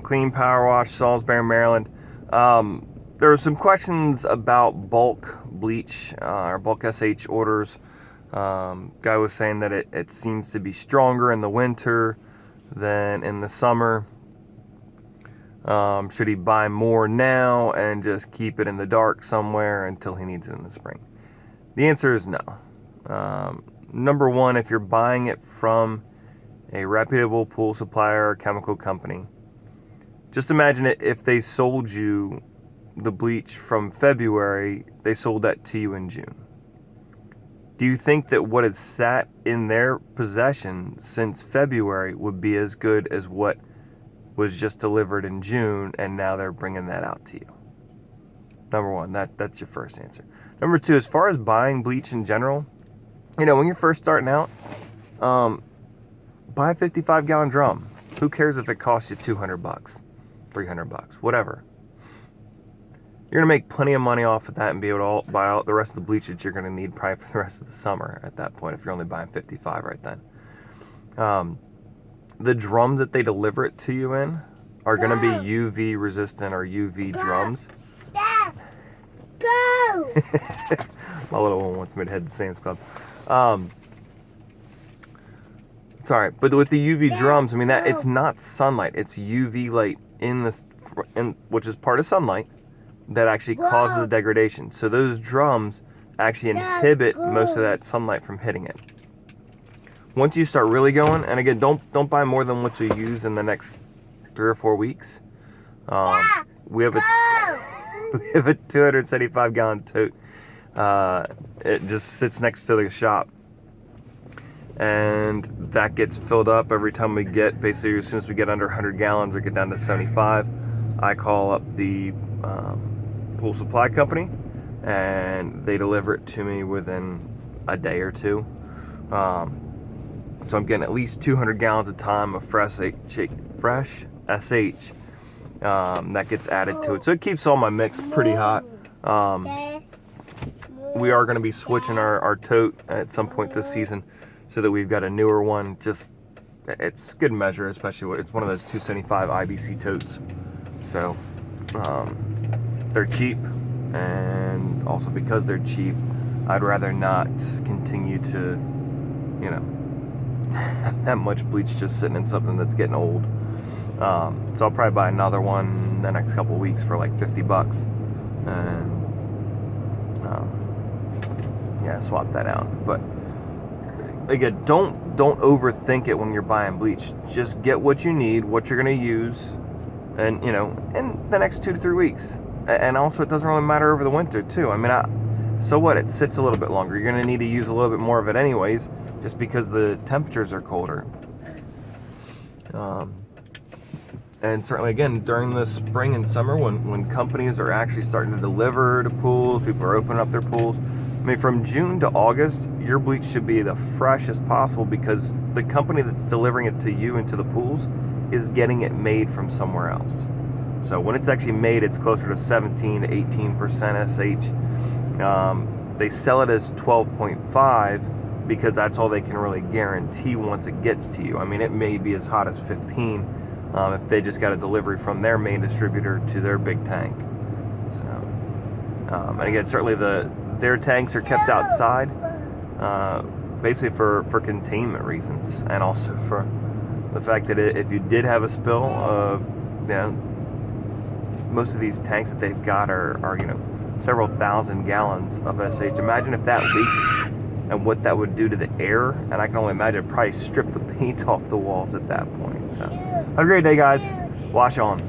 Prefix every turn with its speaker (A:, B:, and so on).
A: Clean Power Wash, Salisbury, Maryland. There were some questions about bulk bleach or bulk SH orders. Guy was saying that it seems to be stronger in the winter than in the summer. Should he buy more now and just keep it in the dark somewhere until he needs it in the spring? The answer is no. Number one, if you're buying it from a reputable pool supplier or chemical company, just imagine it if they sold you the bleach from February, they sold that to you in June. Do you think that what had sat in their possession since February would be as good as what was just delivered in June and now they're bringing that out to you? Number one, that's your first answer. Number two, as far as buying bleach in general, when you're first starting out, buy a 55-gallon drum. Who cares if it costs you $200, $300, whatever. You're going to make plenty of money off of that and be able to buy out the rest of the bleach that you're going to need probably for the rest of the summer at that point if you're only buying 55 right then. The drums that they deliver it to you in are going to be UV resistant or UV drums.
B: Go!
A: My little one wants me to head to Sam's Club. Sorry, but with the UV drums, it's not sunlight. It's UV light which is part of sunlight that actually causes the degradation. So those drums actually inhibit most of that sunlight from hitting it. Once you start really going, and again, don't buy more than what you use in the next 3 or 4 weeks. We have a 275-gallon tote. It just sits next to the shop. And that gets filled up every time we get, basically as soon as we get under 100 gallons or get down to 75, I call up the pool supply company and they deliver it to me within a day or two. So I'm getting at least 200 gallons a time of fresh SH that gets added to it. So it keeps all my mix pretty hot. We are going to be switching our tote at some point this season so that we've got a newer one. Just, it's good measure, especially when it's one of those 275 IBC totes. So they're cheap, and also because they're cheap, I'd rather not continue to, have that much bleach just sitting in something that's getting old. So I'll probably buy another one the next couple weeks for like $50, and swap that out. But again, don't overthink it when you're buying bleach. Just get what you need, what you're going to use, and in the next 2 to 3 weeks. And also, it doesn't really matter over the winter too. So what? It sits a little bit longer. You're going to need to use a little bit more of it anyways, just because the temperatures are colder. And certainly, again, during the spring and summer, when companies are actually starting to deliver to pools, people are opening up their pools. From June to August, your bleach should be the freshest possible because the company that's delivering it to you and to the pools is getting it made from somewhere else. So when it's actually made, it's closer to 17 to 18% SH. They sell it as 12.5 because that's all they can really guarantee once it gets to you. It may be as hot as 15 if they just got a delivery from their main distributor to their big tank. So, and again, certainly their tanks are kept outside, basically for containment reasons, and also for the fact that if you did have a spill of, most of these tanks that they've got are several thousand gallons of SH. Imagine if that leaked and what that would do to the air, and I can only imagine it'd probably strip the paint off the walls at that point. So have a great day, guys. Wash on.